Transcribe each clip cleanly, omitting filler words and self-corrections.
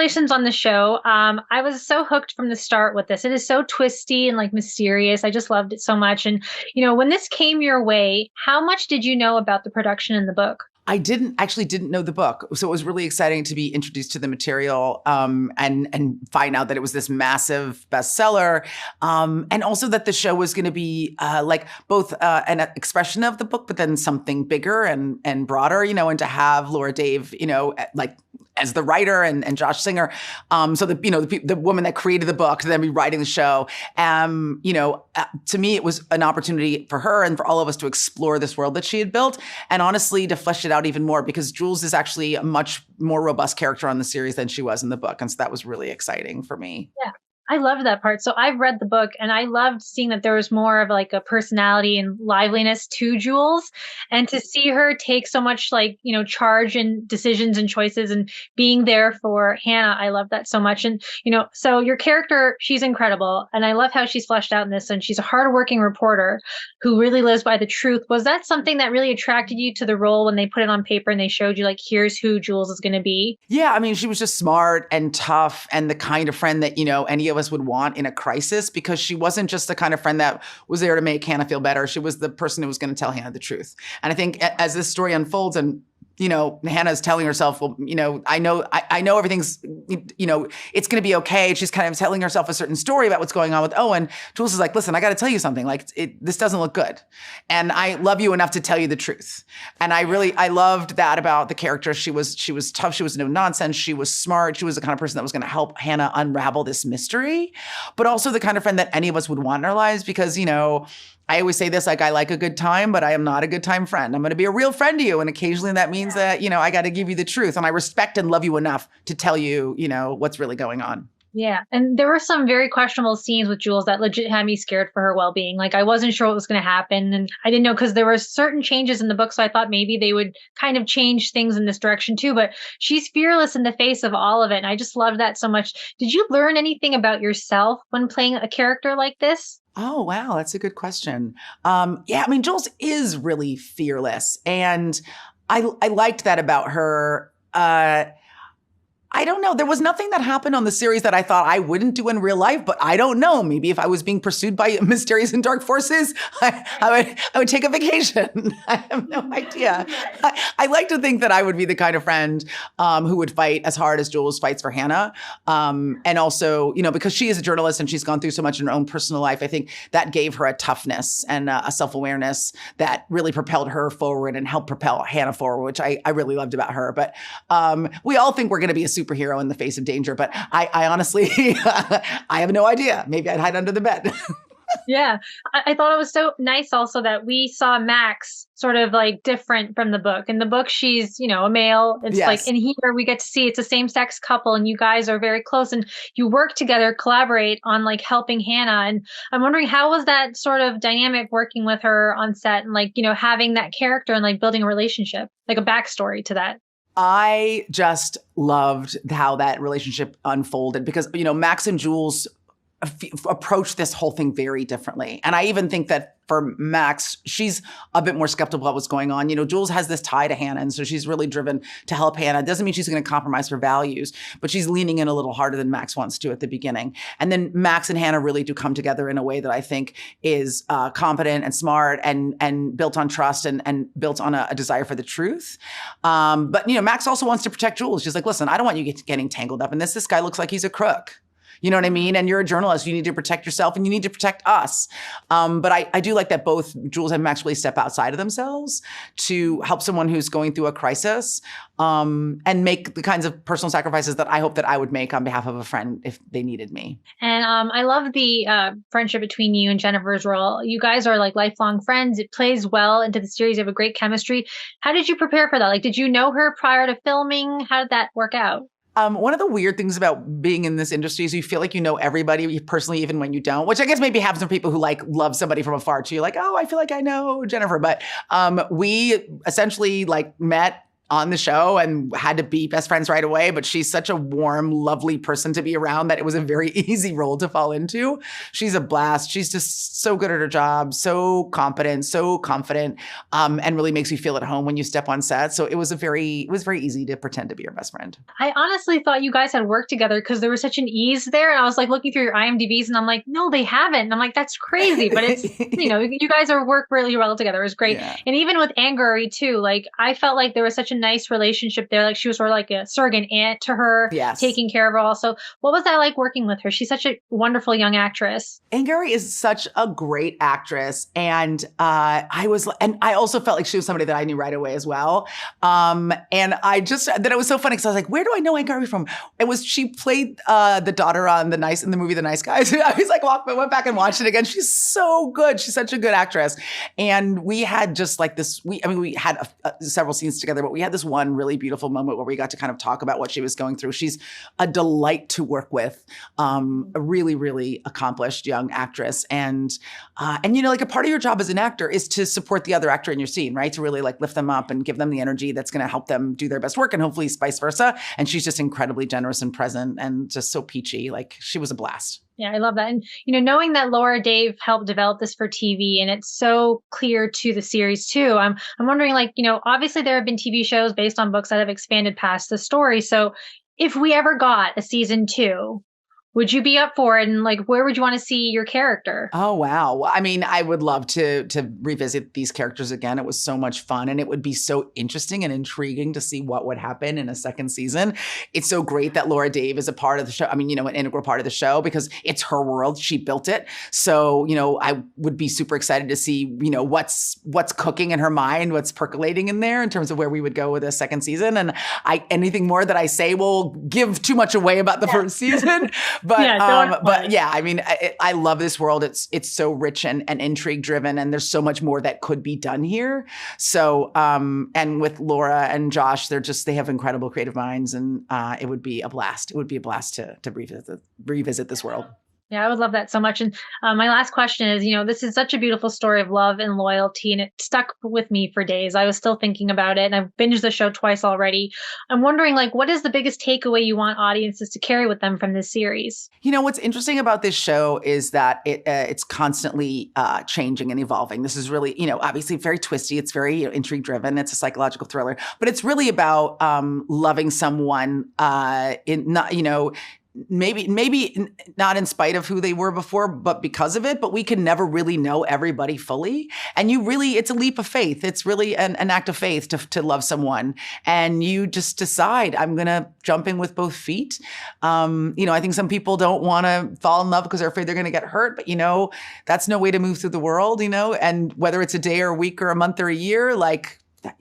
congratulations on the show. I was so hooked from the start with this. It is so twisty and like mysterious. I just loved it so much. And, when this came your way, how much did you know about the production in the book? I didn't know the book. So it was really exciting to be introduced to the material and find out that it was this massive bestseller. And also that the show was going to be like both an expression of the book, but then something bigger and broader, and to have Laura Dave, like as the writer and Josh Singer. So the woman that created the book to then be writing the show. To me, it was an opportunity for her and for all of us to explore this world that she had built and honestly to flesh it out even more because Jules is actually a much more robust character on the series than she was in the book. And so that was really exciting for me. Yeah. I loved that part. So I've read the book and I loved seeing that there was more of like a personality and liveliness to Jules and to see her take so much charge and decisions and choices and being there for Hannah. I love that so much. And, so your character, she's incredible. And I love how she's fleshed out in this. And she's a hardworking reporter who really lives by the truth. Was that something that really attracted you to the role when they put it on paper and they showed you like, here's who Jules is going to be? Yeah. I mean, she was just smart and tough and the kind of friend that, any of us would want in a crisis because she wasn't just the kind of friend that was there to make Hannah feel better. She was the person who was going to tell Hannah the truth. And I think as this story unfolds and Hannah's telling herself, well, I know everything's, it's going to be okay. She's kind of telling herself a certain story about what's going on with Owen. Jules is like, listen, I got to tell you something. Like, this doesn't look good. And I love you enough to tell you the truth. And I loved that about the character. She was tough. She was no nonsense. She was smart. She was the kind of person that was going to help Hannah unravel this mystery, but also the kind of friend that any of us would want in our lives because, I always say this, like, I like a good time, but I am not a good time friend. I'm going to be a real friend to you. And occasionally that means that, I got to give you the truth. And I respect and love you enough to tell you, what's really going on. Yeah. And there were some very questionable scenes with Jules that legit had me scared for her well-being. Like I wasn't sure what was going to happen. And I didn't know because there were certain changes in the book. So I thought maybe they would kind of change things in this direction too. But she's fearless in the face of all of it. And I just loved that so much. Did you learn anything about yourself when playing a character like this? Oh, wow. That's a good question. Yeah, I mean, Jules is really fearless. And I liked that about her. I don't know. There was nothing that happened on the series that I thought I wouldn't do in real life, but I don't know. Maybe if I was being pursued by mysterious and dark forces, I would take a vacation. I have no idea. I like to think that I would be the kind of friend who would fight as hard as Jules fights for Hannah. And also, because she is a journalist and she's gone through so much in her own personal life, I think that gave her a toughness and a self-awareness that really propelled her forward and helped propel Hannah forward, which I really loved about her. But we all think we're going to be a superhero in the face of danger, but I honestly, I have no idea. Maybe I'd hide under the bed. Yeah. I thought it was so nice also that we saw Max sort of like different from the book. In the book, she's, a male. It's Yes. like in here, we get to see it's a same sex couple and you guys are very close and you work together, collaborate on like helping Hannah. And I'm wondering how was that sort of dynamic working with her on set and like, having that character and like building a relationship, like a backstory to that. I just loved how that relationship unfolded because, Max and Jules approach this whole thing very differently. And I even think that for Max, she's a bit more skeptical about what's going on. Jules has this tie to Hannah, and so she's really driven to help Hannah. It doesn't mean she's going to compromise her values, but she's leaning in a little harder than Max wants to at the beginning. And then Max and Hannah really do come together in a way that I think is competent and smart and built on trust and built on a desire for the truth. But Max also wants to protect Jules. She's like, listen, I don't want you getting tangled up in this. This guy looks like he's a crook. You know what I mean? And you're a journalist. You need to protect yourself and you need to protect us. But I do like that both Jules and Max really step outside of themselves to help someone who's going through a crisis and make the kinds of personal sacrifices that I hope that I would make on behalf of a friend if they needed me. And I love the friendship between you and Jennifer's role. You guys are like lifelong friends. It plays well into the series. You have a great chemistry. How did you prepare for that? Like, did you know her prior to filming? How did that work out? One of the weird things about being in this industry is you feel like you know everybody personally, even when you don't, which I guess maybe happens to people who like love somebody from afar too. You're like, oh, I feel like I know Jennifer. But we essentially like met on the show and had to be best friends right away, but she's such a warm, lovely person to be around that it was a very easy role to fall into. She's a blast. She's just so good at her job, so competent, so confident, and really makes you feel at home when you step on set. So it was very easy to pretend to be her best friend. I honestly thought you guys had worked together because there was such an ease there. And I was like looking through your IMDb's and I'm like, no, they haven't. And I'm like, that's crazy. But it's, you guys work really well together. It was great. Yeah. And even with Angourie too, like I felt like there was such a nice relationship there. Like she was sort of like a surrogate aunt to her, taking care of her also. What was that like working with her? She's such a wonderful young actress. Angourie is such a great actress. And I also felt like she was somebody that I knew right away as well. And then it was so funny because I was like, where do I know Angourie from? She played the daughter in the movie The Nice Guys. I was like, went back and watched it again. She's so good. She's such a good actress. And we had just like this, we had several scenes together, but we had this one really beautiful moment where we got to kind of talk about what she was going through. She's a delight to work with, a really, really accomplished young actress. And like a part of your job as an actor is to support the other actor in your scene, right? To really like lift them up and give them the energy that's going to help them do their best work, and hopefully vice versa. And she's just incredibly generous and present and just so peachy. Like she was a blast. Yeah, I love that. And, knowing that Laura Dave helped develop this for TV and it's so clear to the series too, I'm wondering, like, obviously there have been TV shows based on books that have expanded past the story. So if we ever got a season 2, would you be up for it? And like, where would you want to see your character? Oh, wow. Well, I mean, I would love to revisit these characters again. It was so much fun. And it would be so interesting and intriguing to see what would happen in a second season. It's so great that Laura Dave is a part of the show. I mean, an integral part of the show because it's her world. She built it. So, I would be super excited to see, what's cooking in her mind, what's percolating in there in terms of where we would go with a second season. And anything more that I say will give too much away about the first season. But I mean, I love this world. It's so rich and intrigue driven, and there's so much more that could be done here. So, and with Laura and Josh, they have incredible creative minds, and it would be a blast. It would be a blast to revisit this world. Yeah, I would love that so much. And my last question is, this is such a beautiful story of love and loyalty, and it stuck with me for days. I was still thinking about it, and I've binged the show twice already. I'm wondering, like, what is the biggest takeaway you want audiences to carry with them from this series? What's interesting about this show is that it's constantly changing and evolving. This is really, obviously very twisty. It's very intrigue driven. It's a psychological thriller, but it's really about loving someone maybe not in spite of who they were before, but because of it. But we can never really know everybody fully. And it's a leap of faith. It's really an act of faith to love someone. And you just decide, I'm going to jump in with both feet. I think some people don't want to fall in love because they're afraid they're going to get hurt. But, that's no way to move through the world, and whether it's a day or a week or a month or a year, like, but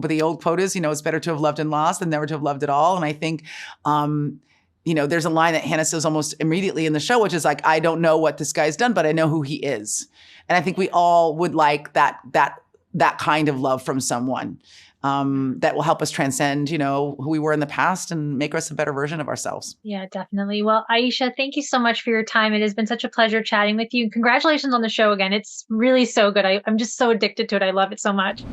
the old quote is, it's better to have loved and lost than never to have loved at all. And I think, there's a line that Hannah says almost immediately in the show, which is like, I don't know what this guy's done, but I know who he is. And I think we all would like that kind of love from someone that will help us transcend, who we were in the past and make us a better version of ourselves. Yeah, definitely. Well, Aisha, thank you so much for your time. It has been such a pleasure chatting with you. Congratulations on the show again. It's really so good. I'm just so addicted to it. I love it so much.